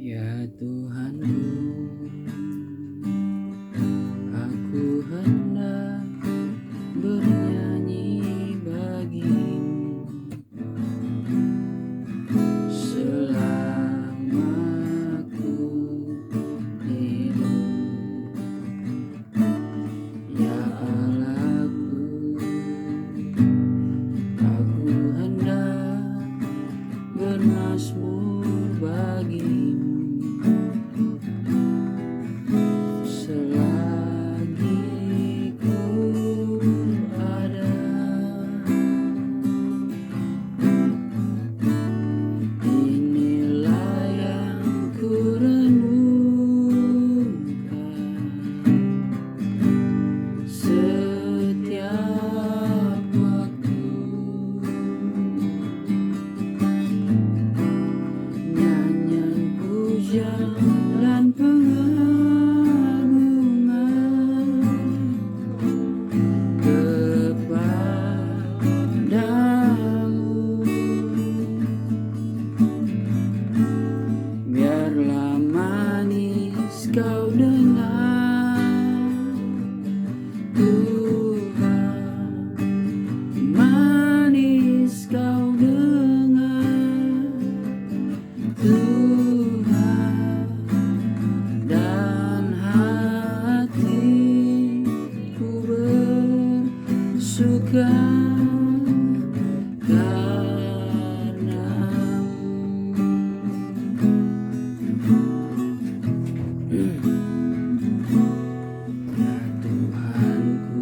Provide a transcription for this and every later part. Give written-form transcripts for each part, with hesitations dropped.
Ya Tuhanku, aku hendak bernyanyi bagimu selama ku hidup. Ya Allahku, aku hendak bermazmur bagimu selagi ku ada. Inilah yang ku renungkan setiap waktu. Nyanyian pujian dan pengagungan kepadamu. Biarlah manis kau dengar, Tuhan, manis kau dengar, Tuhan, dan hatiku bersuka Ya Tuhanku,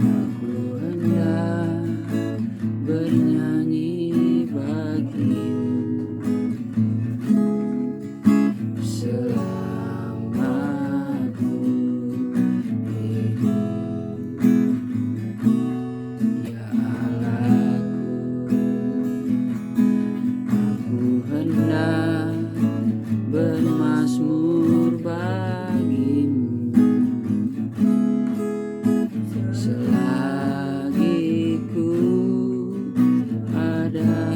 aku hendak bernyanyi bagimu selama ku hidup. Ya Allahku, aku hendak bermazmur bagimu selagi ku ada.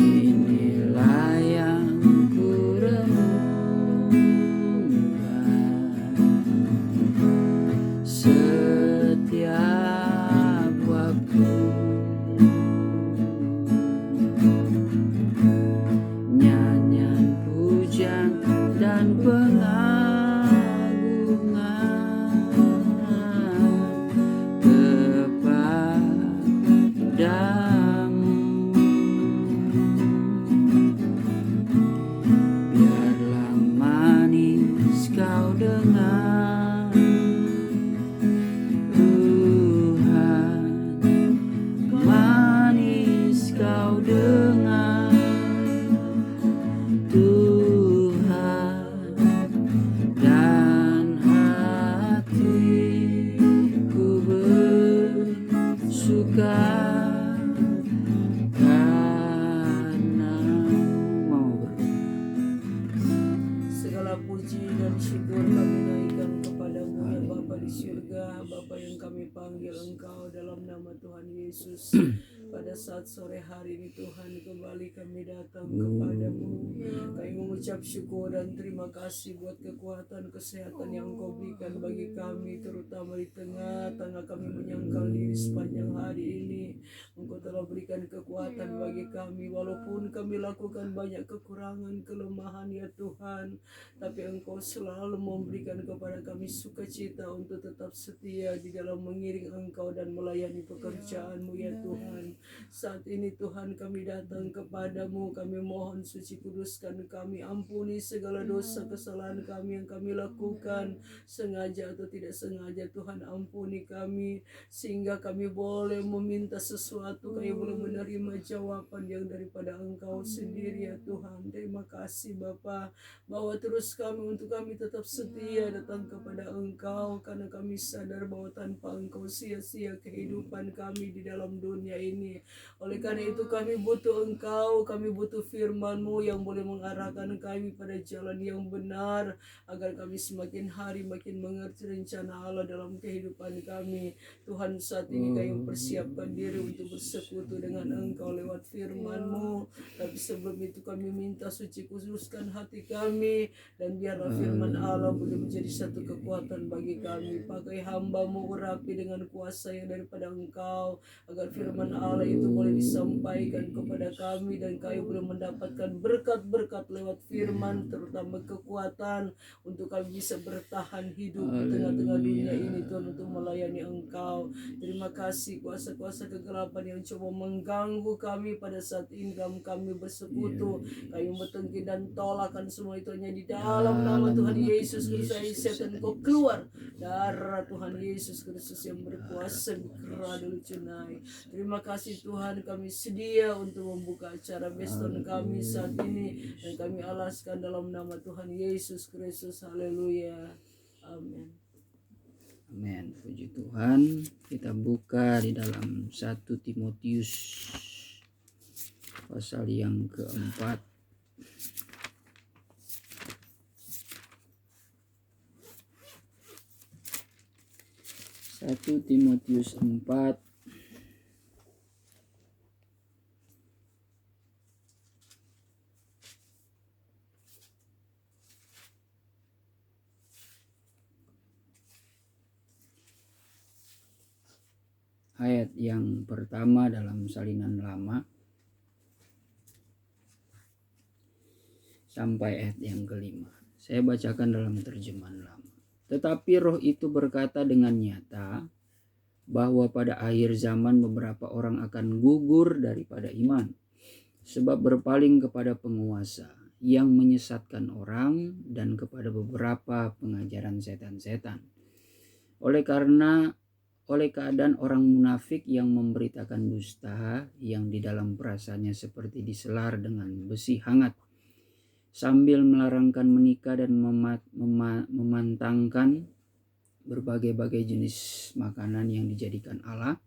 Inilah yang ku renungkan setiap waktu. Nyanyian pujian dan pengagungan kepadamu. Biarlah manis kau dengar, Tuhan, manis kau dengar, Tuhan, dan hatiku bersuka karenamu. Segala puji dan syukur kami naikkan kepadamu ya Bapa di surga, Bapa yang kami panggil Engkau dalam nama Tuhan Yesus. Pada saat sore hari ini Tuhan, kembali kami datang kepadamu. Kami mengucap syukur dan terima kasih buat kekuatan kesehatan yang Engkau berikan bagi kami, terutama di tengah-tengah kami menyangkal diri sepanjang hari ini. Engkau telah berikan kekuatan bagi kami, walaupun kami lakukan banyak kekurangan, kelemahan ya Tuhan, tapi Engkau selalu memberikan kepada kami sukacita untuk tetap setia di dalam mengiring Engkau dan melayani pekerjaan-Mu ya Tuhan. Saat ini Tuhan kami datang kepadamu, kami mohon suci kuduskan kami, ampuni segala dosa kesalahan kami yang kami lakukan, sengaja atau tidak sengaja Tuhan, ampuni kami, sehingga kami boleh meminta sesuatu, kami boleh menerima jawaban yang daripada Engkau sendiri ya Tuhan. Terima kasih Bapa, bahwa terus kami untuk kami tetap setia datang kepada Engkau, karena kami sadar bahwa tanpa Engkau sia-sia kehidupan kami di dalam dunia ini. Oleh karena itu kami butuh Engkau, kami butuh firman-Mu yang boleh mengarahkan kami pada jalan yang benar, agar kami semakin hari makin mengerti rencana Allah dalam kehidupan kami. Tuhan, saat ini kami mempersiapkan diri untuk bersekutu dengan Engkau lewat firman-Mu. Tapi sebelum itu kami minta suci kuduskan hati kami, dan biarlah firman Allah boleh menjadi satu kekuatan bagi kami. Pakai hamba-Mu urapi dengan kuasa yang daripada Engkau, agar firman Allah itu boleh disampaikan kepada kami, dan kami boleh mendapatkan berkat-berkat lewat firman, terutama kekuatan untuk kami bisa bertahan hidup di tengah-tengah dunia ini, Tuhan, untuk melayani Engkau. Terima kasih kuasa-kuasa kegelapan yang coba mengganggu kami pada saat ini dalam kami bersekutu. Kami bertengkir dan tolakkan semua itu hanya di dalam nama Tuhan Yesus Kristus. Setan, kau keluar. Darah Tuhan Yesus Kristus yang berkuasa berkerah dulu cunai. Terima kasih Tuhan, kami sedia untuk membuka acara Beston kami saat ini, dan kami alaskan dalam nama Tuhan Yesus Kristus. Haleluya. Amin. Amin. Puji Tuhan. Kita buka di dalam 1 Timotius pasal yang keempat. 1 Timotius 4 ayat yang pertama dalam salinan lama sampai ayat yang kelima. Saya bacakan dalam terjemahan lama. Tetapi roh itu berkata dengan nyata bahwa pada akhir zaman beberapa orang akan gugur daripada iman, sebab berpaling kepada penguasa yang menyesatkan orang dan kepada beberapa pengajaran setan-setan. Oleh keadaan orang munafik yang memberitakan dusta, yang di dalam perasaannya seperti diselar dengan besi hangat, sambil melarangkan menikah dan memantangkan berbagai-bagai jenis makanan yang dijadikan Allah,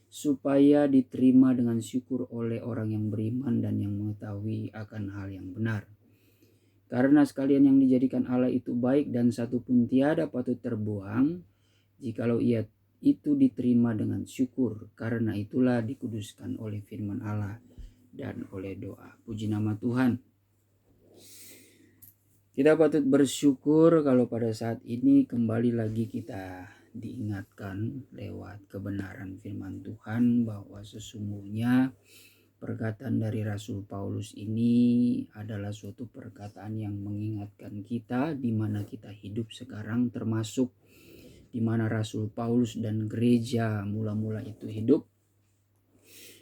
supaya diterima dengan syukur oleh orang yang beriman dan yang mengetahui akan hal yang benar. Karena sekalian yang dijadikan Allah itu baik, dan satu pun tiada patut terbuang, jikalau ia itu diterima dengan syukur. Karena itulah dikuduskan oleh firman Allah dan oleh doa. Puji nama Tuhan. Kita patut bersyukur kalau pada saat ini kembali lagi kita diingatkan lewat kebenaran firman Tuhan bahwa sesungguhnya perkataan dari Rasul Paulus ini adalah suatu perkataan yang mengingatkan kita di mana kita hidup sekarang, termasuk di mana Rasul Paulus dan gereja mula-mula itu hidup.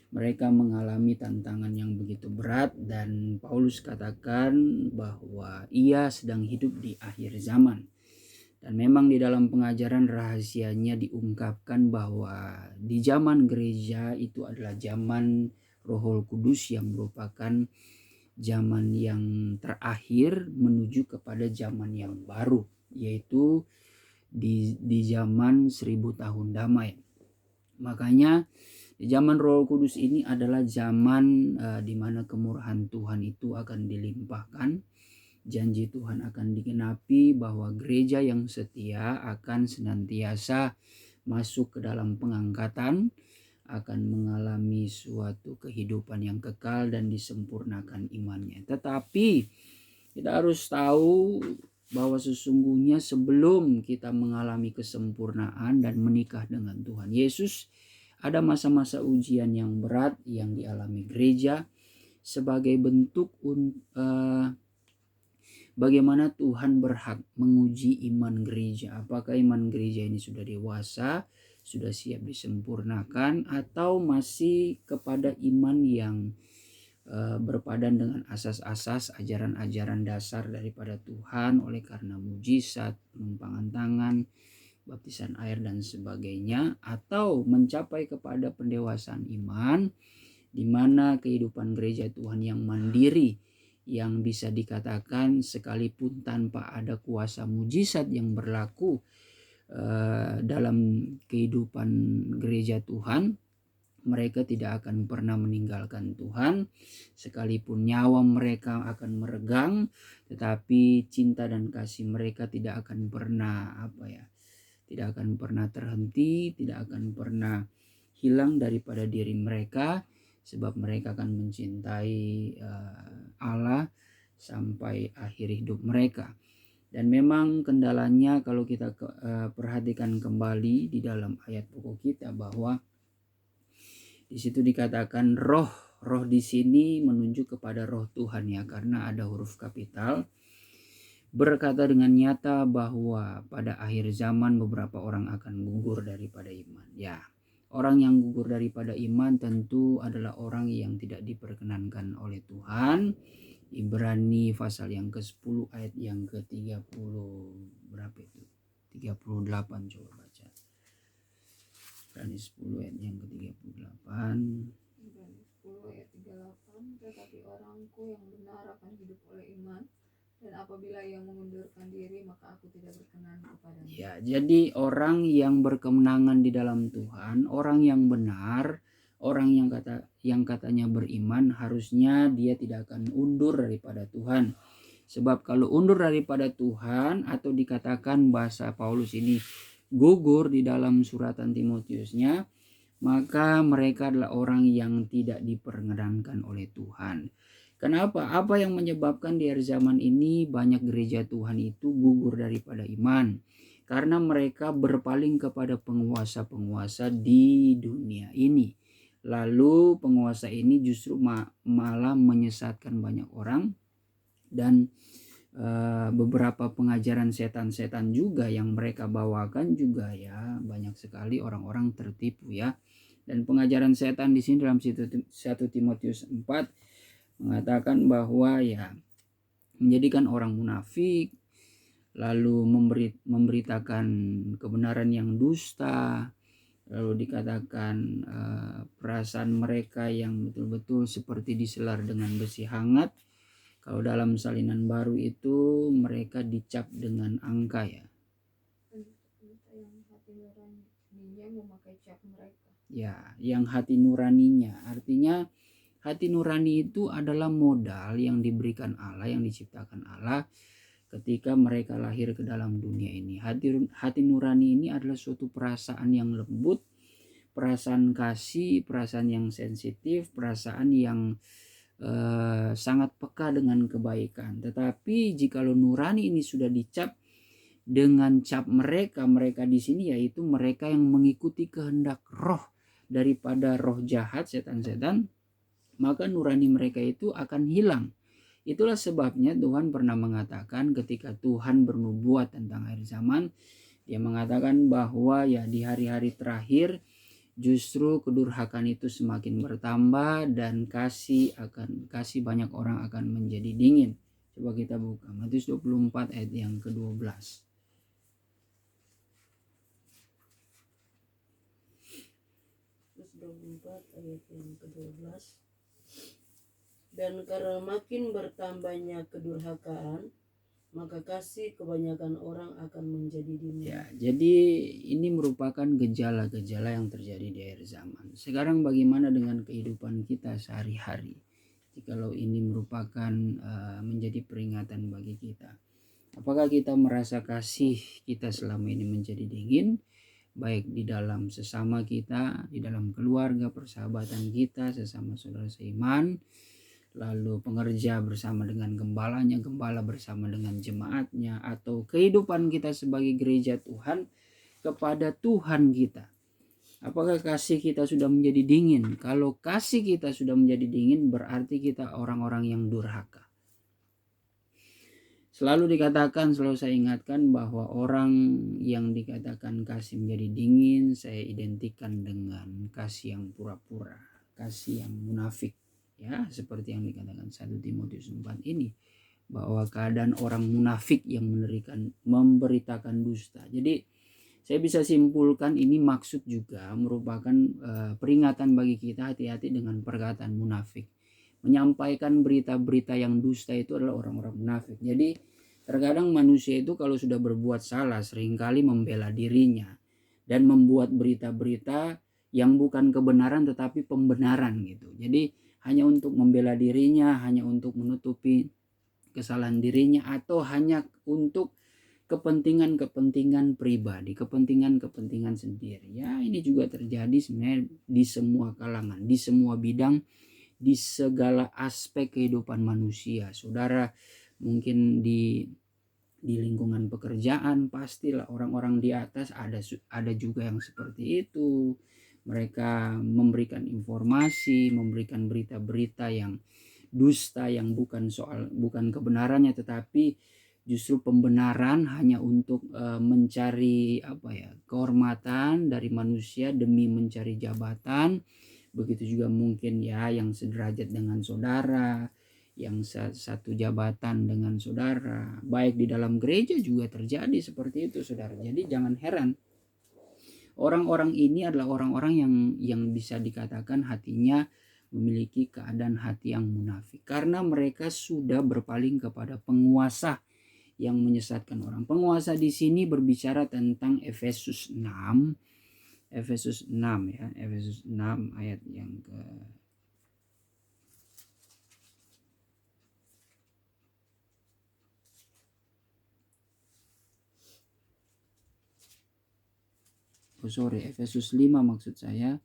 Mereka mengalami tantangan yang begitu berat, dan Paulus katakan bahwa ia sedang hidup di akhir zaman. Dan memang di dalam pengajaran rahasianya diungkapkan bahwa di zaman gereja itu adalah zaman Roh Kudus, yang merupakan zaman yang terakhir menuju kepada zaman yang baru, yaitu di zaman 1000 tahun damai. Makanya di zaman Roh Kudus ini adalah zaman di mana kemurahan Tuhan itu akan dilimpahkan, janji Tuhan akan digenapi, bahwa gereja yang setia akan senantiasa masuk ke dalam pengangkatan, akan mengalami suatu kehidupan yang kekal dan disempurnakan imannya. Tetapi kita harus tahu bahwa sesungguhnya sebelum kita mengalami kesempurnaan dan menikah dengan Tuhan Yesus, ada masa-masa ujian yang berat yang dialami gereja sebagai bentuk bagaimana Tuhan berhak menguji iman gereja. Apakah iman gereja ini sudah dewasa, sudah siap disempurnakan, atau masih kepada iman yang berpadan dengan asas-asas ajaran-ajaran dasar daripada Tuhan, oleh karena mujizat, penumpangan tangan, baptisan air dan sebagainya, atau mencapai kepada pendewasaan iman, di mana kehidupan gereja Tuhan yang mandiri, yang bisa dikatakan sekalipun tanpa ada kuasa mujizat yang berlaku dalam kehidupan gereja Tuhan, mereka tidak akan pernah meninggalkan Tuhan. Sekalipun nyawa mereka akan meregang, tetapi cinta dan kasih mereka tidak akan pernah tidak akan pernah terhenti, tidak akan pernah hilang daripada diri mereka, sebab mereka akan mencintai Allah sampai akhir hidup mereka. Dan memang kendalanya kalau kita perhatikan kembali di dalam ayat pokok kita, bahwa di situ dikatakan roh di sini menunjuk kepada roh Tuhan ya, karena ada huruf kapital, berkata dengan nyata bahwa pada akhir zaman beberapa orang akan gugur daripada iman. Ya, orang yang gugur daripada iman tentu adalah orang yang tidak diperkenankan oleh Tuhan. Ibrani pasal yang ke-10 ayat yang ke-30 berapa itu? 38 coba baca. Ibrani 10 ayat yang ke-38. Ibrani 10 ayat 38, tetapi orangku yang benar akan hidup oleh iman, dan apabila ia mengundurkan diri maka aku tidak berkenan kepadanya. Ya, jadi orang yang berkemenangan di dalam Tuhan, orang yang benar, orang yang katanya beriman, harusnya dia tidak akan undur daripada Tuhan. Sebab kalau undur daripada Tuhan, atau dikatakan bahasa Paulus ini gugur di dalam suratan Timotiusnya, maka mereka adalah orang yang tidak diperkenankan oleh Tuhan. Kenapa? Apa yang menyebabkan di akhir zaman ini banyak gereja Tuhan itu gugur daripada iman? Karena mereka berpaling kepada penguasa-penguasa di dunia ini. Lalu penguasa ini justru malah menyesatkan banyak orang, dan beberapa pengajaran setan-setan juga yang mereka bawakan juga ya, banyak sekali orang-orang tertipu ya. Dan pengajaran setan di sini dalam 1 Timotius 4 mengatakan bahwa ya, menjadikan orang munafik, lalu memberitakan kebenaran yang dusta, lalu dikatakan perasaan mereka yang betul-betul seperti diselar dengan besi hangat. Kalau dalam salinan baru itu mereka dicap dengan angka ya. Yang hati nuraninya memakai cap mereka. Ya, yang hati nuraninya, artinya hati nurani itu adalah modal yang diberikan Allah, yang diciptakan Allah ketika mereka lahir ke dalam dunia ini. Hati nurani ini adalah suatu perasaan yang lembut, perasaan kasih, perasaan yang sensitif, perasaan yang sangat peka dengan kebaikan. Tetapi jikalau nurani ini sudah dicap dengan cap mereka di sini, yaitu mereka yang mengikuti kehendak roh daripada roh jahat, setan-setan, maka nurani mereka itu akan hilang. Itulah sebabnya Tuhan pernah mengatakan ketika Tuhan bernubuat tentang akhir zaman, dia mengatakan bahwa ya di hari-hari terakhir justru kedurhakaan itu semakin bertambah, dan kasih banyak orang akan menjadi dingin. Coba kita buka Matius 24 ayat yang ke-12. Matius 24 ayat yang ke-12. Dan karena makin bertambahnya kedurhakaan, maka kasih kebanyakan orang akan menjadi dingin. Ya, jadi ini merupakan gejala-gejala yang terjadi di akhir zaman. Sekarang bagaimana dengan kehidupan kita sehari-hari? Jikalau ini merupakan menjadi peringatan bagi kita, apakah kita merasa kasih kita selama ini menjadi dingin, baik di dalam sesama kita, di dalam keluarga, persahabatan kita, sesama saudara seiman, lalu pengerja bersama dengan gembalanya, gembala bersama dengan jemaatnya, atau kehidupan kita sebagai gereja Tuhan kepada Tuhan kita. Apakah kasih kita sudah menjadi dingin? Kalau kasih kita sudah menjadi dingin, berarti kita orang-orang yang durhaka. Selalu saya ingatkan bahwa orang yang dikatakan kasih menjadi dingin, saya identikan dengan kasih yang pura-pura, kasih yang munafik. Ya, seperti yang dikatakan 1 Timotius 4 ini, bahwa keadaan orang munafik yang memberitakan dusta. Jadi saya bisa simpulkan ini maksud juga merupakan peringatan bagi kita, hati-hati dengan perkataan munafik. Menyampaikan berita-berita yang dusta itu adalah orang-orang munafik. Jadi terkadang manusia itu kalau sudah berbuat salah seringkali membela dirinya dan membuat berita-berita yang bukan kebenaran tetapi pembenaran gitu. Jadi hanya untuk membela dirinya, hanya untuk menutupi kesalahan dirinya, atau hanya untuk kepentingan pribadi, kepentingan sendiri. Ya, ini juga terjadi sebenarnya di semua kalangan, di semua bidang, di segala aspek kehidupan manusia. Saudara, mungkin di lingkungan pekerjaan pastilah orang-orang di atas ada juga yang seperti itu. Mereka memberikan informasi, memberikan berita-berita yang dusta, yang bukan kebenarannya, tetapi justru pembenaran hanya untuk mencari kehormatan dari manusia demi mencari jabatan. Begitu juga mungkin ya yang sederajat dengan saudara, yang satu jabatan dengan saudara, baik di dalam gereja juga terjadi seperti itu, saudara. Jadi jangan heran, orang-orang ini adalah orang-orang yang bisa dikatakan hatinya memiliki keadaan hati yang munafik, karena mereka sudah berpaling kepada penguasa yang menyesatkan orang. Penguasa di sini berbicara tentang Efesus 6 ya, Efesus 6 ayat yang ke Efesus 5 maksud saya.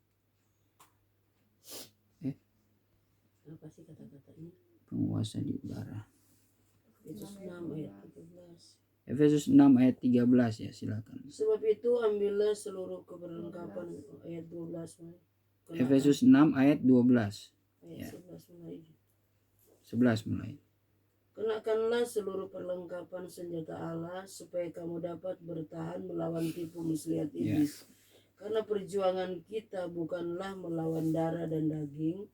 Apa sih kata-katanya? Penguasa di udara. Efesus 6 ayat 13. Efesus 6 ayat 13 ya, silakan. Sebab itu ambillah seluruh keperlengkapan ayat 12 mulai. Efesus 6 ayat 12. Ayat Ya. 11 mulai. 11 mulai. Kenakanlah seluruh perlengkapan senjata Allah supaya kamu dapat bertahan melawan tipu muslihat iblis. Karena perjuangan kita bukanlah melawan darah dan daging,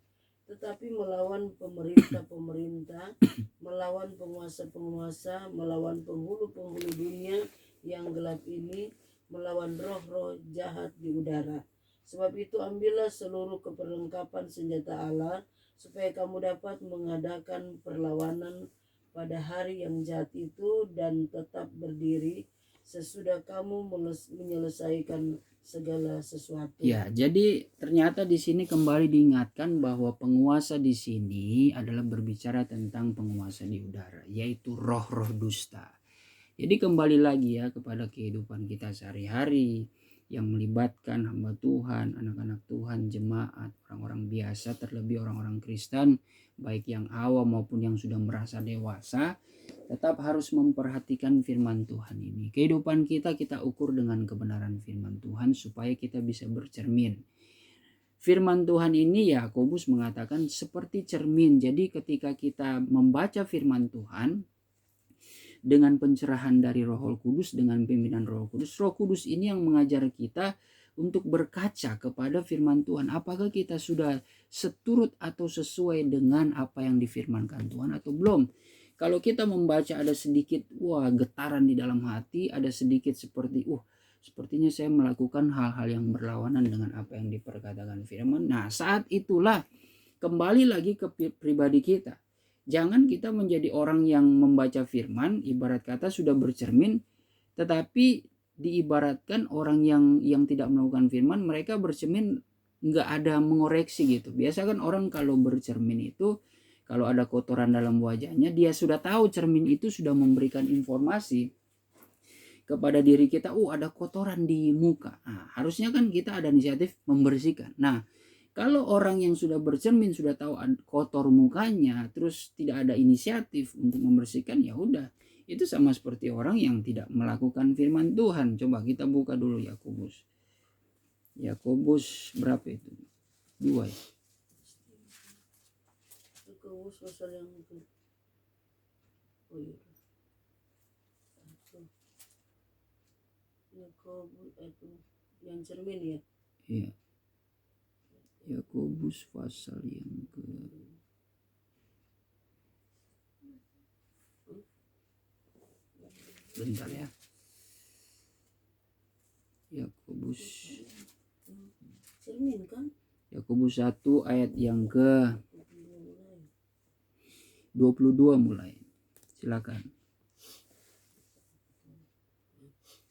tetapi melawan pemerintah-pemerintah, melawan penguasa-penguasa, melawan penghulu-penghulu dunia yang gelap ini, melawan roh-roh jahat di udara. Sebab itu ambillah seluruh keperlengkapan senjata Allah supaya kamu dapat mengadakan perlawanan pada hari yang jahat itu dan tetap berdiri sesudah kamu menyelesaikan segala sesuatu. Ya, jadi ternyata di sini kembali diingatkan bahwa penguasa di sini adalah berbicara tentang penguasa di udara, yaitu roh-roh dusta. Jadi kembali lagi ya kepada kehidupan kita sehari-hari yang melibatkan hamba Tuhan, anak-anak Tuhan, jemaat, orang-orang biasa, terlebih orang-orang Kristen, baik yang awam maupun yang sudah merasa dewasa, tetap harus memperhatikan firman Tuhan ini. Kehidupan kita ukur dengan kebenaran firman Tuhan supaya kita bisa bercermin. Firman Tuhan ini Yakobus mengatakan seperti cermin. Jadi ketika kita membaca firman Tuhan dengan pencerahan dari Roh Kudus, dengan pimpinan Roh Kudus ini yang mengajar kita untuk berkaca kepada firman Tuhan. Apakah kita sudah seturut atau sesuai dengan apa yang difirmankan Tuhan atau belum? Kalau kita membaca ada sedikit getaran di dalam hati, ada sedikit seperti sepertinya saya melakukan hal-hal yang berlawanan dengan apa yang diperkatakan firman. Nah, saat itulah kembali lagi ke pribadi kita. Jangan kita menjadi orang yang membaca firman, ibarat kata sudah bercermin, tetapi diibaratkan orang yang tidak melakukan firman, mereka bercermin nggak ada mengoreksi gitu. Biasa kan orang kalau bercermin itu, kalau ada kotoran dalam wajahnya, dia sudah tahu cermin itu sudah memberikan informasi kepada diri kita, ada kotoran di muka. Nah, harusnya kan kita ada inisiatif membersihkan. Nah, kalau orang yang sudah bercermin sudah tahu kotor mukanya, terus tidak ada inisiatif untuk membersihkan, ya udah, itu sama seperti orang yang tidak melakukan firman Tuhan. Coba kita buka dulu Yakobus. Yakobus berapa itu? 2 ya. Yakobus pasal yang itu. Yakobus itu yang cermin ya. Iya. Yakobus pasal yang ke bentar ya. Yakobus cermin kan? Yakobus 1 ayat yang ke 22 mulai. Silakan.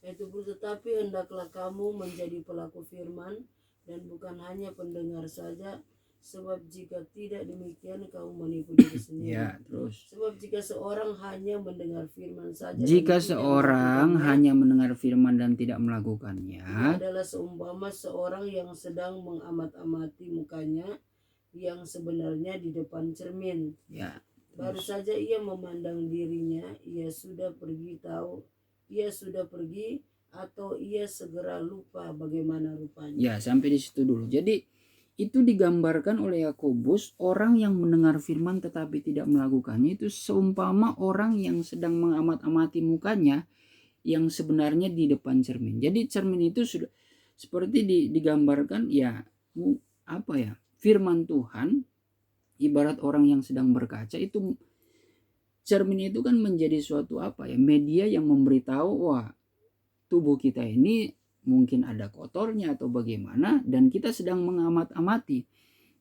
Itu tetapi hendaklah kamu menjadi pelaku firman dan bukan hanya pendengar saja, Sebab jika tidak demikian kamu menipu diri sendiri. Ya, terus. Sebab jika seorang hanya mendengar firman saja Jika dan tidak seorang melakukannya, hanya mendengar firman dan tidak melakukannya, ia adalah seumpama seorang yang sedang mengamat-amati mukanya yang sebenarnya di depan cermin. ya, Baru saja ia memandang dirinya, ia sudah pergi atau ia segera lupa bagaimana rupanya. ya, sampai di situ dulu. Jadi itu digambarkan oleh Yakobus, orang yang mendengar firman tetapi tidak melakukannya itu seumpama orang yang sedang mengamat-amati mukanya yang sebenarnya di depan cermin. Jadi cermin itu sudah seperti digambarkan ya, apa ya, firman Tuhan ibarat orang yang sedang berkaca. Itu cermin itu kan menjadi suatu apa ya, media yang memberitahu wah tubuh kita ini mungkin ada kotornya atau bagaimana, dan kita sedang mengamat-amati.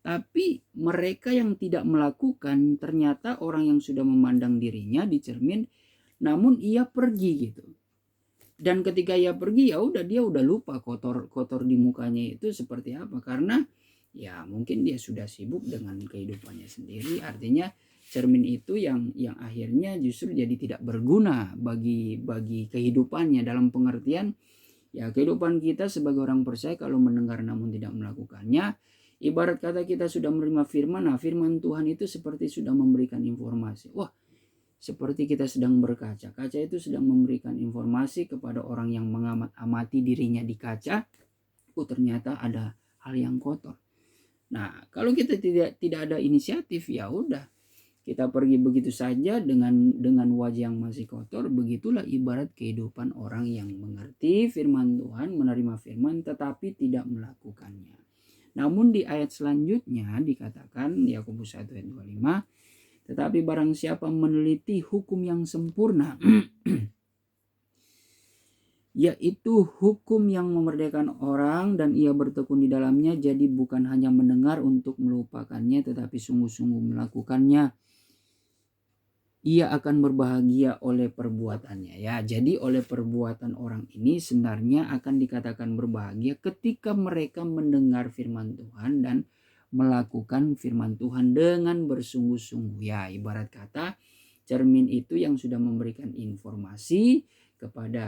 Tapi mereka yang tidak melakukan, ternyata orang yang sudah memandang dirinya di cermin, namun ia pergi gitu. Dan ketika ia pergi ya udah, dia udah lupa kotor di mukanya itu seperti apa, karena ya mungkin dia sudah sibuk dengan kehidupannya sendiri. Artinya cermin itu yang akhirnya justru jadi tidak berguna bagi kehidupannya, dalam pengertian ya kehidupan kita sebagai orang percaya kalau mendengar namun tidak melakukannya, ibarat kata kita sudah menerima firman. Nah, firman Tuhan itu seperti sudah memberikan informasi. Wah, seperti kita sedang berkaca. Kaca itu sedang memberikan informasi kepada orang yang mengamati dirinya di kaca. Oh, ternyata ada hal yang kotor. Nah, kalau kita tidak ada inisiatif, ya udah, kita pergi begitu saja dengan wajah yang masih kotor. Begitulah ibarat kehidupan orang yang mengerti firman Tuhan, menerima firman tetapi tidak melakukannya. Namun di ayat selanjutnya dikatakan Yakobus 1 ayat 25, tetapi barang siapa meneliti hukum yang sempurna yaitu hukum yang memerdekakan orang dan ia bertekun di dalamnya, jadi bukan hanya mendengar untuk melupakannya tetapi sungguh-sungguh melakukannya, ia akan berbahagia oleh perbuatannya. Ya, jadi oleh perbuatan orang ini sebenarnya akan dikatakan berbahagia ketika mereka mendengar firman Tuhan dan melakukan firman Tuhan dengan bersungguh-sungguh. Ya, ibarat kata cermin itu yang sudah memberikan informasi kepada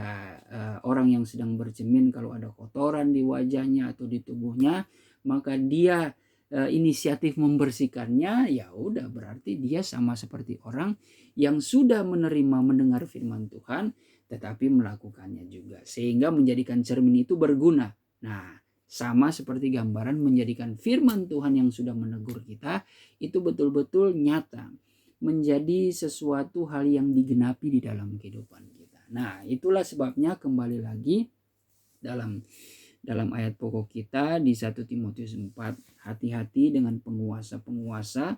orang yang sedang bercermin kalau ada kotoran di wajahnya atau di tubuhnya, maka dia inisiatif membersihkannya. Ya udah, berarti dia sama seperti orang yang sudah menerima mendengar firman Tuhan tetapi melakukannya juga, sehingga menjadikan cermin itu berguna. Nah, sama seperti gambaran menjadikan firman Tuhan yang sudah menegur kita itu betul-betul nyata, menjadi sesuatu hal yang digenapi di dalam kehidupan kita. Nah, itulah sebabnya kembali lagi dalam ayat pokok kita di 1 Timotius 4, hati-hati dengan penguasa-penguasa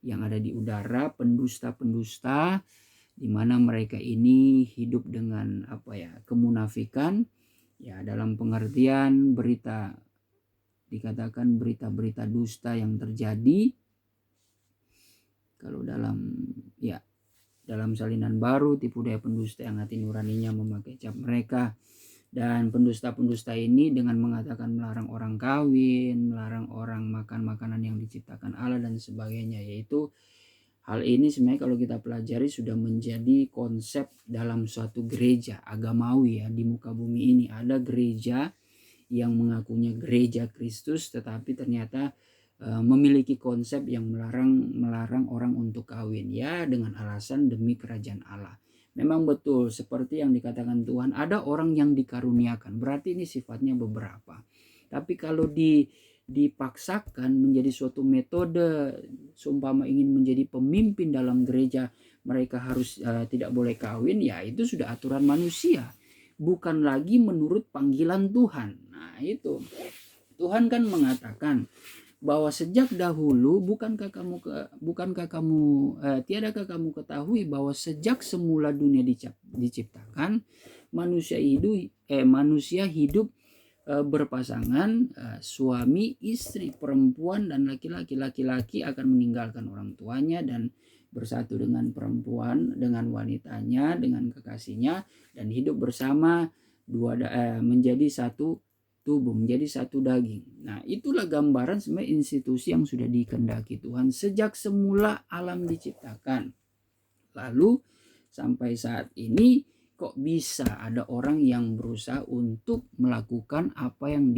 yang ada di udara, pendusta-pendusta, di mana mereka ini hidup dengan kemunafikan, ya, dalam pengertian dikatakan berita-berita dusta yang terjadi. Kalau dalam salinan baru, tipu daya pendusta yang hati nuraninya memakai cap mereka. Dan pendusta-pendusta ini dengan mengatakan melarang orang kawin, melarang orang makan makanan yang diciptakan Allah dan sebagainya. Yaitu hal ini sebenarnya kalau kita pelajari sudah menjadi konsep dalam suatu gereja agamawi ya, di muka bumi ini. Ada gereja yang mengakunya gereja Kristus tetapi ternyata memiliki konsep yang melarang orang untuk kawin, ya, dengan alasan demi kerajaan Allah. Memang betul seperti yang dikatakan Tuhan, ada orang yang dikaruniakan, berarti ini sifatnya beberapa. Tapi kalau dipaksakan menjadi suatu metode, seumpama ingin menjadi pemimpin dalam gereja, mereka harus tidak boleh kawin, ya itu sudah aturan manusia, bukan lagi menurut panggilan Tuhan. Nah, itu Tuhan kan mengatakan bahwa sejak dahulu tiadakah kamu ketahui bahwa sejak semula dunia diciptakan manusia hidup berpasangan, suami istri, perempuan dan laki-laki akan meninggalkan orang tuanya dan bersatu dengan perempuan, dengan wanitanya, dengan kekasihnya, dan hidup bersama menjadi satu tubuh, menjadi satu daging. Nah, itulah gambaran sebenarnya institusi yang sudah dikehendaki Tuhan sejak semula alam diciptakan. Lalu sampai saat ini kok bisa ada orang yang berusaha untuk melakukan apa yang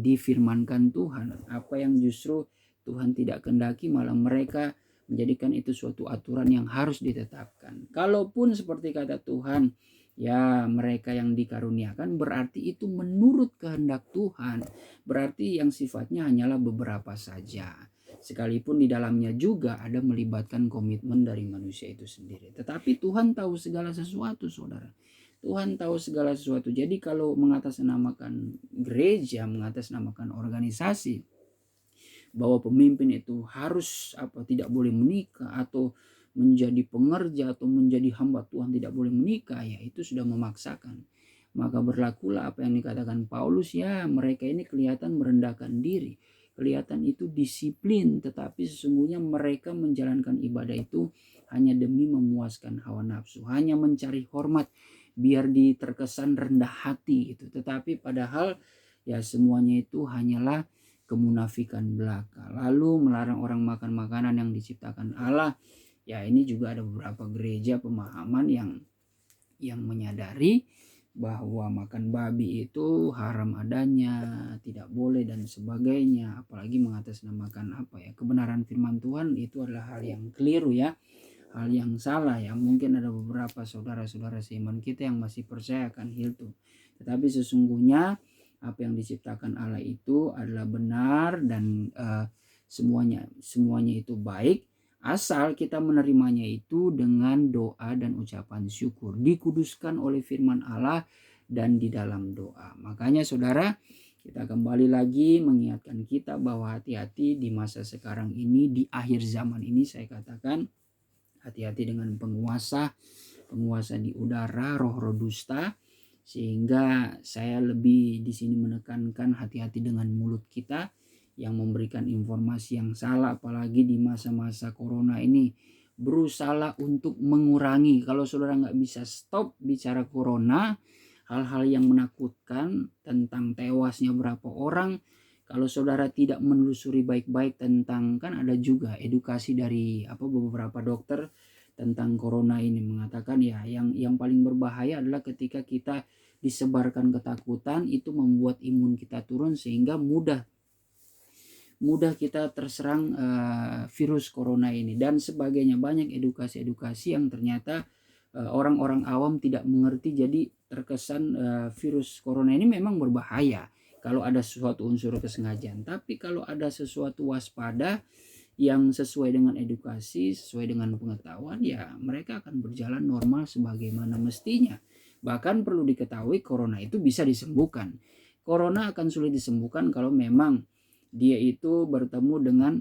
difirmankan Tuhan, apa yang justru Tuhan tidak kehendaki, malah mereka menjadikan itu suatu aturan yang harus ditetapkan. Kalaupun seperti kata Tuhan, ya mereka yang dikaruniakan, berarti itu menurut kehendak Tuhan, berarti yang sifatnya hanyalah beberapa saja. Sekalipun di dalamnya juga ada melibatkan komitmen dari manusia itu sendiri. Tetapi Tuhan tahu segala sesuatu, saudara. Tuhan tahu segala sesuatu. Jadi kalau mengatasnamakan gereja, mengatasnamakan organisasi, bahwa pemimpin itu harus tidak boleh menikah, atau menjadi pengerja, atau menjadi hamba Tuhan tidak boleh menikah, ya itu sudah memaksakan. Maka berlakulah apa yang dikatakan Paulus, ya mereka ini kelihatan merendahkan diri, kelihatan itu disiplin, tetapi sesungguhnya mereka menjalankan ibadah itu hanya demi memuaskan hawa nafsu, hanya mencari hormat biar terkesan rendah hati gitu. Tetapi padahal ya semuanya itu hanyalah kemunafikan belaka. Lalu melarang orang makan makanan yang diciptakan Allah. Ya ini juga ada beberapa gereja pemahaman yang menyadari bahwa makan babi itu haram adanya, tidak boleh dan sebagainya. Apalagi mengatasnamakan kebenaran firman Tuhan, itu adalah hal yang keliru ya, hal yang salah ya. Mungkin ada beberapa saudara-saudara seiman kita yang masih percaya akan hal itu. Tetapi sesungguhnya apa yang diciptakan Allah itu adalah benar dan semuanya itu baik, asal kita menerimanya itu dengan doa dan ucapan syukur, dikuduskan oleh firman Allah dan di dalam doa. Makanya saudara, kita kembali lagi mengingatkan kita bahwa hati-hati di masa sekarang ini, di akhir zaman ini. Saya katakan hati-hati dengan penguasa di udara, roh-roh dusta. Sehingga saya lebih di sini menekankan hati-hati dengan mulut kita yang memberikan informasi yang salah, apalagi di masa-masa corona ini. Berusaha untuk mengurangi. Kalau saudara nggak bisa stop bicara corona, hal-hal yang menakutkan tentang tewasnya berapa orang, kalau saudara tidak menelusuri baik-baik tentang, kan ada juga edukasi dari beberapa dokter tentang corona ini, mengatakan ya yang paling berbahaya adalah ketika kita disebarkan ketakutan, itu membuat imun kita turun sehingga mudah kita terserang virus corona ini dan sebagainya. Banyak edukasi yang ternyata orang-orang awam tidak mengerti, jadi terkesan virus corona ini memang berbahaya kalau ada sesuatu unsur kesengajaan. Tapi kalau ada sesuatu waspada yang sesuai dengan edukasi, sesuai dengan pengetahuan, ya mereka akan berjalan normal sebagaimana mestinya. Bahkan perlu diketahui, corona itu bisa disembuhkan. Corona akan sulit disembuhkan kalau memang dia itu bertemu dengan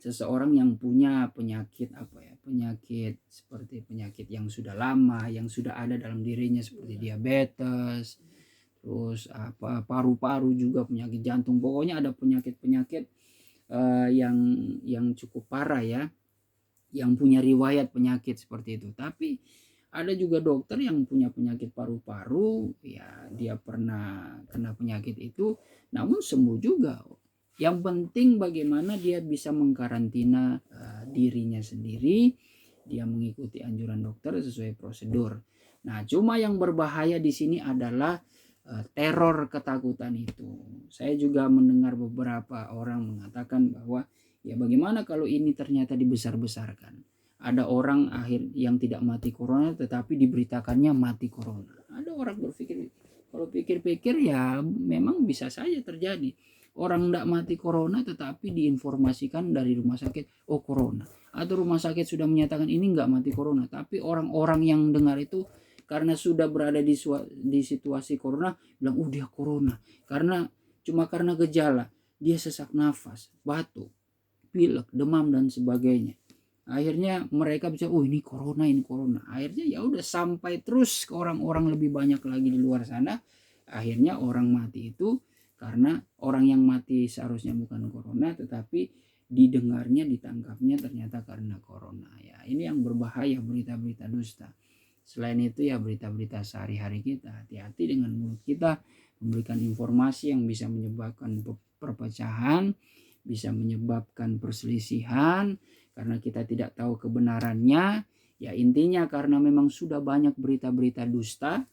seseorang yang punya penyakit penyakit seperti penyakit yang sudah lama, yang sudah ada dalam dirinya, seperti diabetes, terus paru-paru juga, penyakit jantung. Pokoknya ada penyakit yang cukup parah ya, yang punya riwayat penyakit seperti itu. Tapi ada juga dokter yang punya penyakit paru-paru, ya dia pernah kena penyakit itu namun sembuh juga. Yang penting bagaimana dia bisa mengkarantina dirinya sendiri, dia mengikuti anjuran dokter sesuai prosedur. Nah, cuma yang berbahaya di sini adalah teror ketakutan itu. Saya juga mendengar beberapa orang mengatakan bahwa ya bagaimana kalau ini ternyata dibesar-besarkan. Ada orang yang tidak mati corona tetapi diberitakannya mati corona. Ada orang berpikir, kalau pikir-pikir ya memang bisa saja terjadi. Orang tidak mati corona tetapi diinformasikan dari rumah sakit, oh corona. Atau rumah sakit sudah menyatakan ini enggak mati corona. Tapi orang-orang yang dengar itu karena sudah berada di situasi corona, bilang dia corona. Karena gejala, dia sesak nafas, batuk, pilek, demam dan sebagainya. Akhirnya mereka bisa, ini corona. Akhirnya ya udah sampai terus ke orang-orang lebih banyak lagi di luar sana. Akhirnya orang mati itu karena orang yang mati seharusnya bukan corona, tetapi ditangkapnya ternyata karena corona. Ya, ini yang berbahaya, berita-berita dusta. Selain itu ya berita-berita sehari-hari kita. Hati-hati dengan mulut kita memberikan informasi yang bisa menyebabkan perpecahan, bisa menyebabkan perselisihan karena kita tidak tahu kebenarannya. Ya intinya karena memang sudah banyak berita-berita dusta.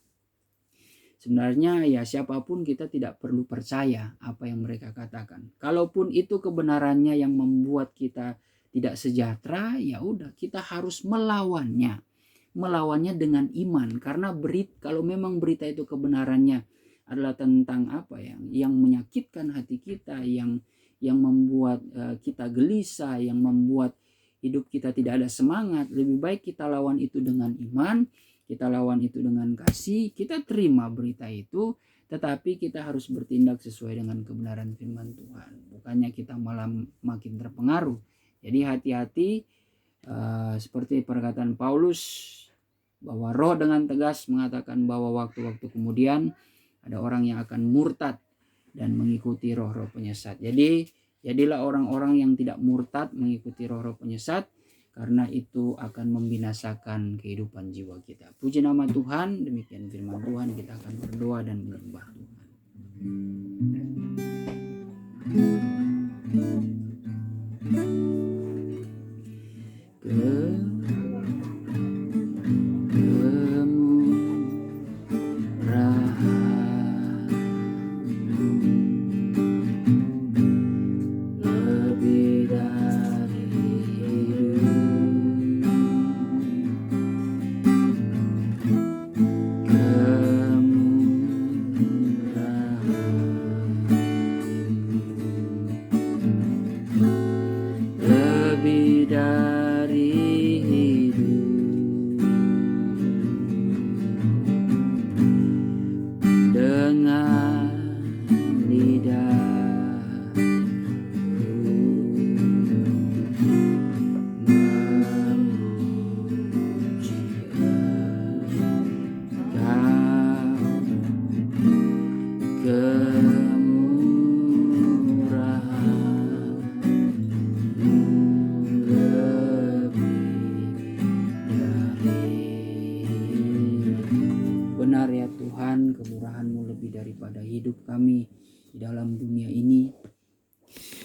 Sebenarnya ya siapapun kita tidak perlu percaya apa yang mereka katakan. Kalaupun itu kebenarannya yang membuat kita tidak sejahtera, ya udah kita harus melawannya dengan iman. Karena kalau memang berita itu kebenarannya adalah tentang apa yang menyakitkan hati kita, yang membuat kita gelisah, yang membuat hidup kita tidak ada semangat, lebih baik kita lawan itu dengan iman, kita lawan itu dengan kasih, kita terima berita itu, tetapi kita harus bertindak sesuai dengan kebenaran firman Tuhan. Bukannya kita malah makin terpengaruh. Jadi hati-hati seperti perkataan Paulus bahwa Roh dengan tegas mengatakan bahwa waktu-waktu kemudian ada orang yang akan murtad dan mengikuti roh-roh penyesat. Jadi jadilah orang-orang yang tidak murtad mengikuti roh-roh penyesat, karena itu akan membinasakan kehidupan jiwa kita. Puji nama Tuhan, demikian firman Tuhan. Kita akan berdoa dan menyembah Tuhan. Benar ya Tuhan, kemurahan-Mu lebih daripada hidup kami di dalam dunia ini.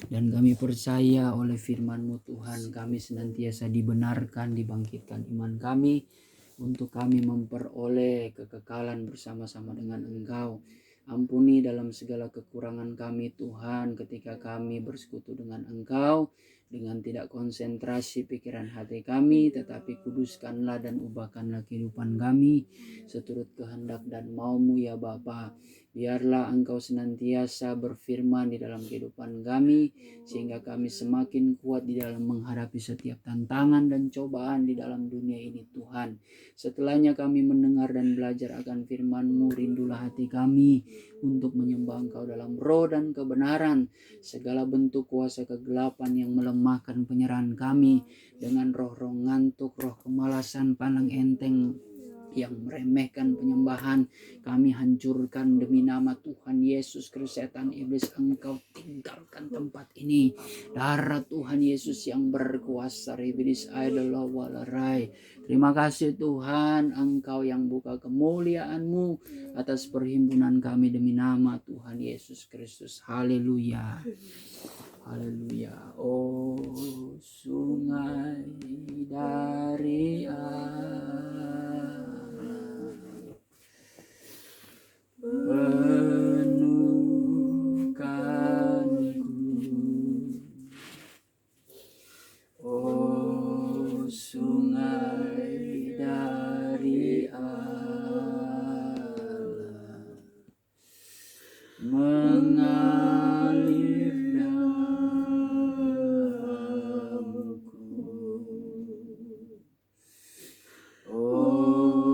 Dan kami percaya oleh firman-Mu Tuhan, kami senantiasa dibenarkan, dibangkitkan iman kami untuk kami memperoleh kekekalan bersama-sama dengan Engkau. Ampuni dalam segala kekurangan kami Tuhan, ketika kami bersekutu dengan Engkau, dengan tidak konsentrasi pikiran hati kami, tetapi kuduskanlah dan ubahkanlah kehidupan kami seturut kehendak dan mau-Mu ya Bapa. Biarlah Engkau senantiasa berfirman di dalam kehidupan kami, sehingga kami semakin kuat di dalam menghadapi setiap tantangan dan cobaan di dalam dunia ini Tuhan. Setelahnya kami mendengar dan belajar akan firman-Mu, rindulah hati kami untuk menyembah Engkau dalam roh dan kebenaran. Segala bentuk kuasa kegelapan yang melemahkan penyerahan kami dengan roh-roh ngantuk, roh kemalasan, pandang enteng yang meremehkan penyembahan, kami hancurkan demi nama Tuhan Yesus Kristus. Setan iblis, engkau tinggalkan tempat ini. Darah Tuhan Yesus yang berkuasa, iblis adalah walarai. Terima kasih Tuhan, Engkau yang buka kemuliaan-Mu atas perhimpunan kami demi nama Tuhan Yesus Kristus. Haleluya. Haleluya. Oh sungai dari penuhkanku, oh sungai dari Allah, mengalir dalamku, oh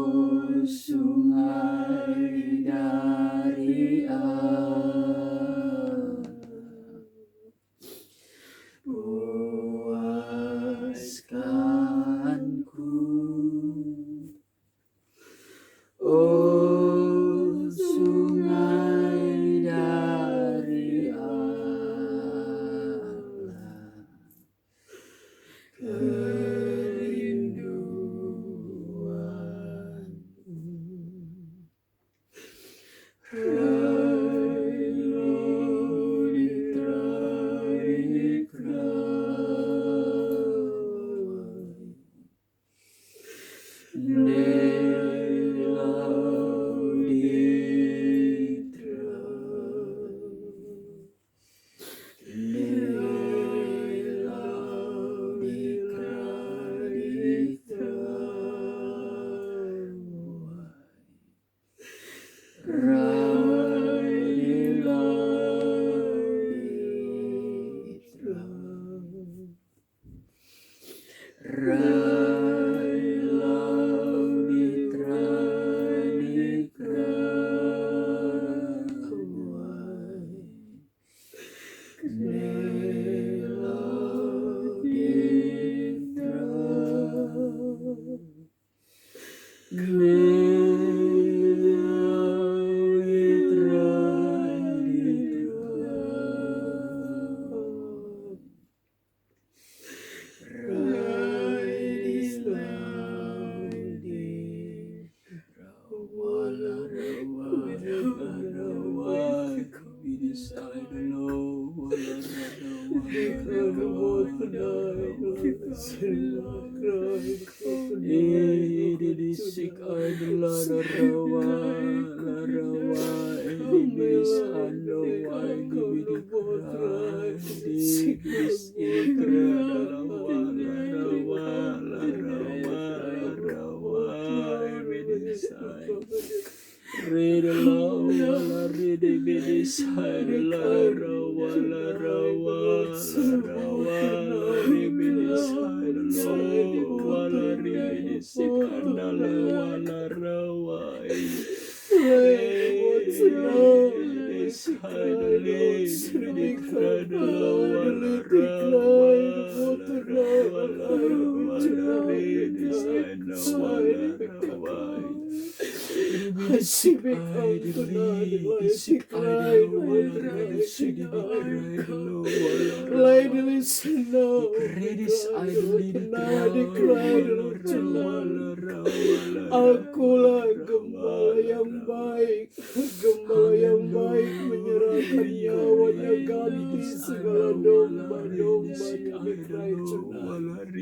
Akulah gembala yang baik, gembala yang baik menyerahkan nyawanya ganti segala domba-dombanya berkelahi tonight.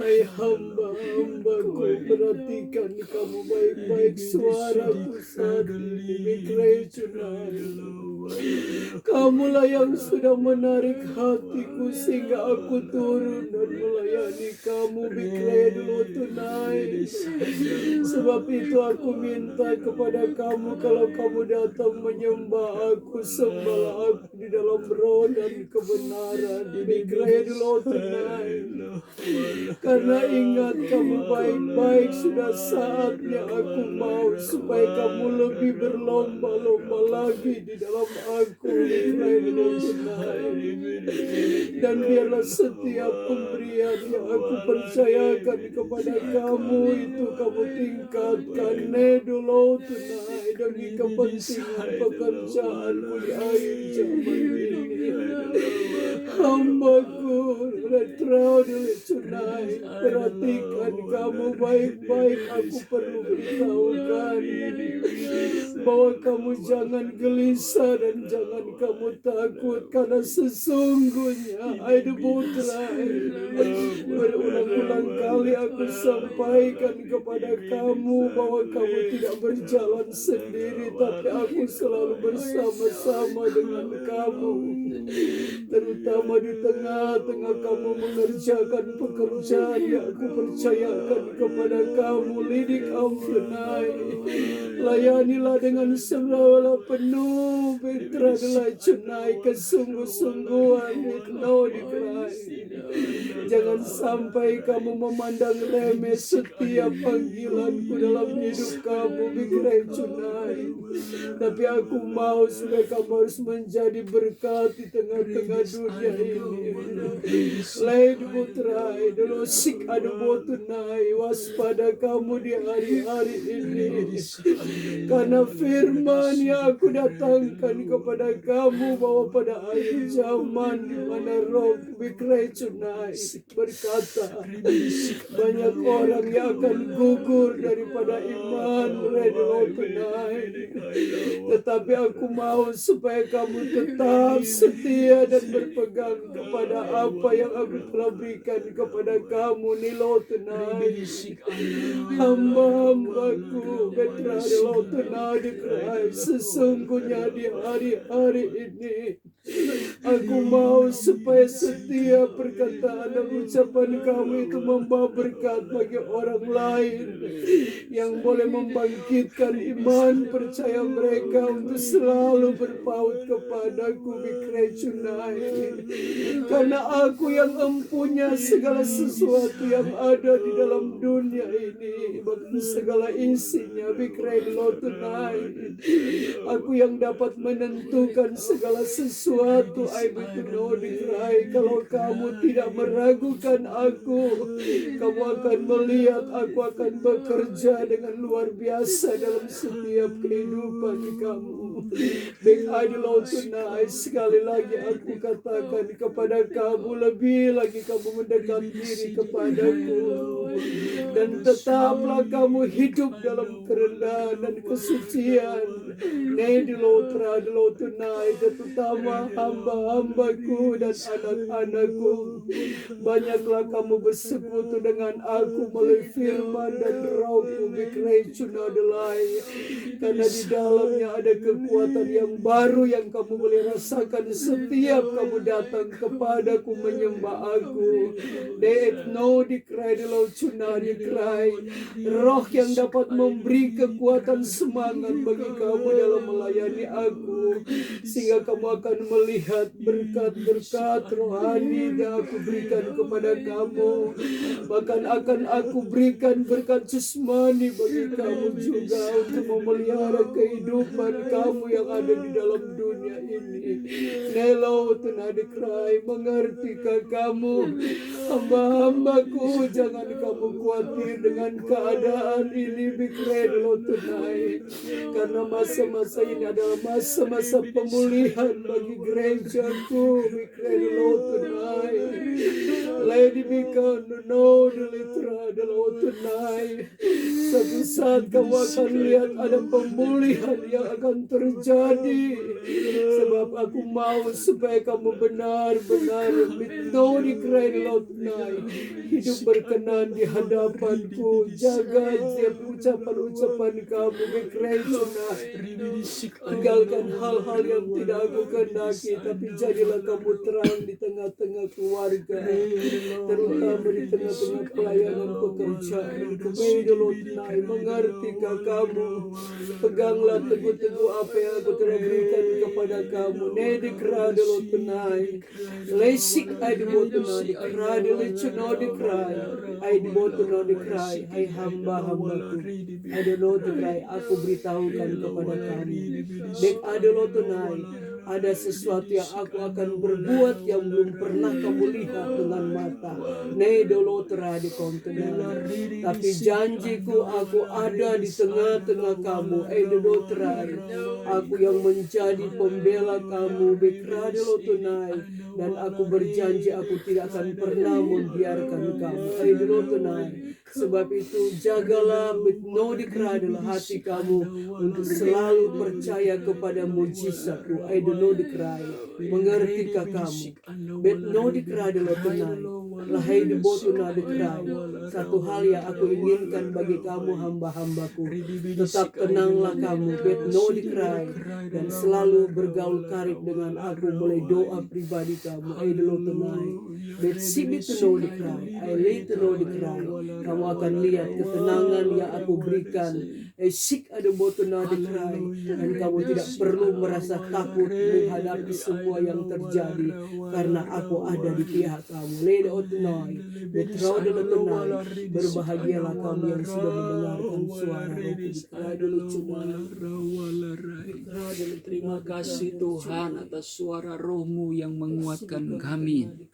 Hai hamba-hambaku, perhatikan kamu baik-baik suaraku saat ini berkelahi tonight. Kamulah yang sudah menarik hatiku sehingga aku turun dan melayani kamu berkelahi dulu tonight. Sebab itu aku minta kepada kamu, kalau kamu datang menyembah aku, sembahlah aku di dalam roh dan kebenaran. Berkelahi dulu tonight. Karena ingat kamu baik-baik, sudah saatnya aku mau supaya kamu lebih berlomba-lomba lagi di dalam aku. Dan biarlah setiap pemberian yang aku percayakan kepada kamu itu kamu tingkatkan dulu tonight demi kepentingan pekerjaanmu di akhir zaman ini. Hambaku retrau dulu tonight, perhatikan kamu baik-baik. Aku perlu beritahukan bahwa kamu jangan gelisah dan jangan kamu takut, karena sesungguhnya ada putra. Berulang-ulang kali aku sampaikan kepada kamu bahwa kamu tidak berjalan sendiri, tapi aku selalu bersama-sama dengan kamu, terutama di tengah-tengah kamu mengerjakan pekerjaan yang aku percayakan kepada kamu. Lidik ampunai, layanilah dengan segala penuh Petra adalah cenai kesungguh-sungguhan no dikelai. Jangan sampai kamu memandang remeh setiap panggilanku dalam hidup kamu Bikrai cenai. Tapi aku mau supaya kamu harus menjadi berkat di tengah-tengah dunia ini. Lain putrai dulu sik ada botunai, waspada kamu di hari-hari ini. Karena firman yang aku datangkan kepada kamu bahwa pada akhir zaman di mana roh Bikrai cenai berkata, banyak orang yang akan gugur daripada iman tetapi aku mau supaya kamu tetap setia dan berpegang kepada apa yang aku telah berikan kepada kamu. Nilo tenai hamba-hambaku Petra Nilo tenai dikrai. Sesungguhnya di hari-hari ini aku mau supaya setiap perkataan dan ucapan kamu itu membawa berkat bagi orang lain, yang boleh membangkitkan iman percaya mereka untuk selalu berpaut kepadaku Bikrai Cunai. Karena aku yang empunya segala sesuatu yang ada di dalam dunia ini, bahkan segala isinya Bikrai Lotunai. Aku yang dapat menentukan segala sesuatu I know decry, kalau kamu tidak meragukan aku, kamu akan melihat aku akan bekerja dengan luar biasa dalam setiap kehidupan kamu. Baik adalah tonight, sekali lagi aku katakan kepada kamu, lebih lagi kamu mendekat diri kepadaku, dan tetaplah kamu hidup dalam kerendahan dan kesucian. Nedilotra tonight, terutama hamba-hambaku dan anak-anakku. Banyaklah kamu bersekutu dengan aku melalui firman dan rohku, karena di dalamnya ada kekuatan yang baru yang kamu boleh rasakan setiap kamu datang kepadaku menyembah aku. No decry, roh yang dapat memberi kekuatan semangat bagi kamu dalam melayani aku, sehingga kamu akan melihat berkat-berkat rohani yang aku berikan kepada kamu. Bahkan akan aku berikan berkat jasmani bagi kamu juga, untuk memelihara kehidupan kamu yang ada di dalam dunia ini. Nelo tunadikrai, mengertikah kamu, hamba-hambaku? Jangan kamu khawatir dengan keadaan ini, bikredelo tunai, karena masa-masa ini adalah masa-masa pemulihan bagi gerejaku, bikredelo tunai. Lady Mika, no delitra adalah tunai. Satu saat kamu akan lihat ada pemulihan yang akan terjadi, sebab aku mau supaya kamu benar-benar hidup berkenan di hadapanku. Jaga setiap ucapan-ucapan kamu, tinggalkan hal-hal yang tidak aku kehendaki, tapi jadilah kamu terang di tengah-tengah keluarga, terutama di tengah-tengah pelayanan pekerjaan. Mengertikah kamu? Peganglah teguh-teguh apa yang aku telah berikan kepada kamu. Nedikradelo tenai, lesik aidibotunai, kradelo cunodikrai, aidibotunodikrai. Hai hamba-hambaku, aidibotunai, aku beritahukan kepada kamu. Dek aidibotunai, ada sesuatu yang aku akan berbuat yang belum pernah kamu lihat dengan mata. Nedolotra di kontenai. Tapi janjiku, aku ada di tengah-tengah kamu. Edolotrai. Aku yang menjadi pembela kamu. Bekradelotunai. Dan aku berjanji aku tidak akan pernah membiarkan kamu. Edolotunai. Sebab itu jagalah betnodikradel hati kamu untuk selalu percaya kepada mujizatku. Edolodikrai. Mengertikah kamu? Betnodikradel tenai. Lahai dibotuna dikrai. Satu hal yang aku inginkan bagi kamu hamba-hambaku, tetap tenanglah kamu, betno dikrai, dan selalu bergaul karib dengan aku mulai doa pribadi kamu. Aidelo tenai, bet sibit no dikrai, aile no dikrai. Kamu akan lihat ketenangan yang aku berikan. Sik ada botuna dikrai, dan kamu tidak perlu merasa takut menghadapi semua yang terjadi, karena aku ada di pihak kamu. Lede otunai, betrode otunai. Berbahagialah kamu yang sudah mendengarkan suara Rohku. Terima kasih Tuhan atas suara Roh-Mu yang menguatkan kami.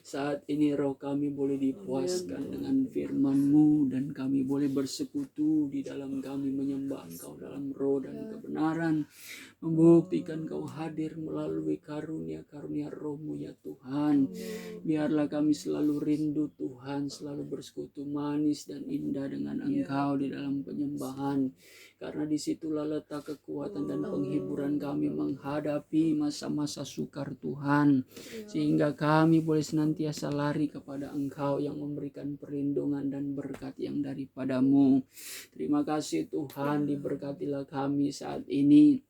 Saat ini roh kami boleh dipuaskan dengan firman-Mu, dan kami boleh bersekutu di dalam kami menyembah Engkau dalam roh dan kebenaran, membuktikan Kau hadir melalui karunia-karunia Roh-Mu ya Tuhan. Biarlah kami selalu rindu Tuhan, selalu bersekutu manis dan indah dengan Engkau di dalam penyembahan, karena disitulah letak kekuatan dan penghiburan kami menghadapi masa-masa sukar Tuhan, sehingga kami boleh senantiasa lari kepada Engkau yang memberikan perlindungan dan berkat yang daripada-Mu. Terima kasih Tuhan, diberkatilah kami saat ini.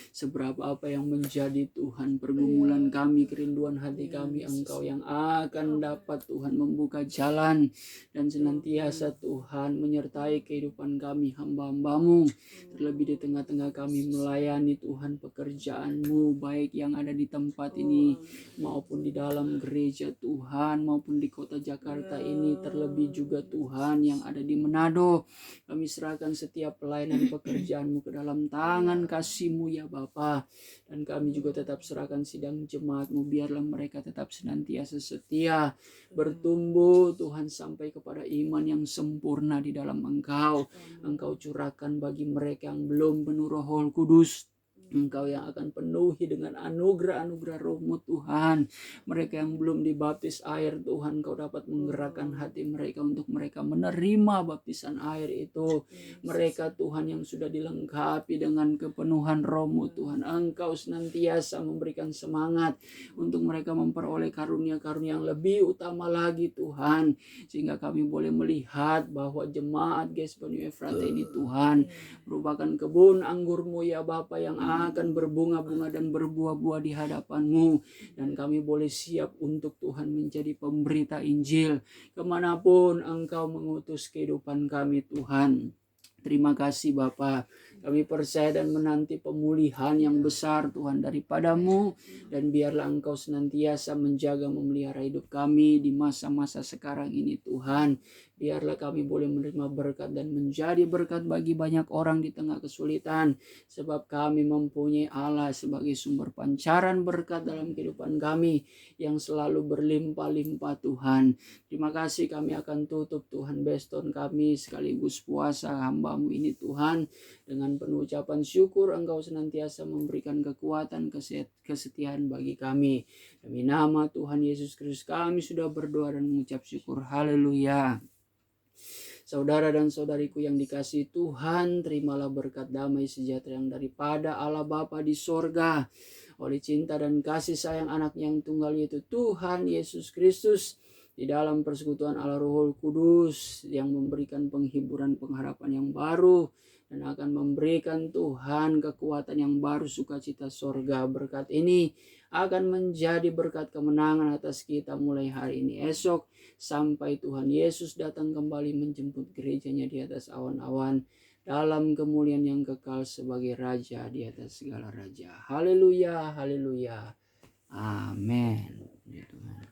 Seberapa apa yang menjadi Tuhan pergumulan kami, kerinduan hati kami, Engkau yang akan dapat Tuhan membuka jalan dan senantiasa Tuhan menyertai kehidupan kami hamba-hamba-Mu, terlebih di tengah-tengah kami melayani Tuhan pekerjaan-Mu, baik yang ada di tempat ini maupun di dalam gereja Tuhan, maupun di kota Jakarta ini, terlebih juga Tuhan yang ada di Manado. Kami serahkan setiap pelayanan pekerjaan-Mu ke dalam tangan kasih-Mu kasih-Mu ya Bapa. Dan kami juga tetap serahkan sidang jemaat-Mu, biarlah mereka tetap senantiasa setia, bertumbuh Tuhan sampai kepada iman yang sempurna di dalam Engkau. Engkau curahkan bagi mereka yang belum penuh Roh Kudus, Engkau yang akan penuhi dengan anugerah-anugerah Roh-Mu Tuhan. Mereka yang belum dibaptis air Tuhan, Engkau dapat menggerakkan hati mereka untuk mereka menerima baptisan air itu. Mereka Tuhan yang sudah dilengkapi dengan kepenuhan Roh-Mu Tuhan, Engkau senantiasa memberikan semangat untuk mereka memperoleh karunia-karunia yang lebih utama lagi Tuhan. Sehingga kami boleh melihat bahwa jemaat GSP New Efrata ini Tuhan merupakan kebun anggur-Mu ya Bapa, yang akan berbunga-bunga dan berbuah-buah di hadapan-Mu. Dan kami boleh siap untuk Tuhan menjadi pemberita Injil kemanapun Engkau mengutus kehidupan kami Tuhan. Terima kasih Bapa. Kami percaya dan menanti pemulihan yang besar Tuhan daripada-Mu. Dan biarlah Engkau senantiasa menjaga memelihara hidup kami di masa-masa sekarang ini Tuhan. Biarlah kami boleh menerima berkat dan menjadi berkat bagi banyak orang di tengah kesulitan. Sebab kami mempunyai Allah sebagai sumber pancaran berkat dalam kehidupan kami yang selalu berlimpah-limpah Tuhan. Terima kasih, kami akan tutup Tuhan beston kami sekaligus puasa hamba-Mu ini Tuhan. Dengan penuh ucapan syukur, Engkau senantiasa memberikan kekuatan, kesetiaan bagi kami. Demi nama Tuhan Yesus Kristus kami sudah berdoa dan mengucap syukur. Haleluya. Saudara dan saudariku yang dikasihi Tuhan, terimalah berkat damai sejahtera yang daripada Allah Bapa di sorga, oleh cinta dan kasih sayang anak-Nya yang tunggal yaitu Tuhan Yesus Kristus, di dalam persekutuan Allah Roh Kudus yang memberikan penghiburan pengharapan yang baru, dan akan memberikan Tuhan kekuatan yang baru, sukacita sorga. Berkat ini akan menjadi berkat kemenangan atas kita mulai hari ini, esok, sampai Tuhan Yesus datang kembali menjemput gerejanya di atas awan-awan, dalam kemuliaan yang kekal sebagai Raja di atas segala raja. Haleluya, haleluya. Amin. Ya Tuhan.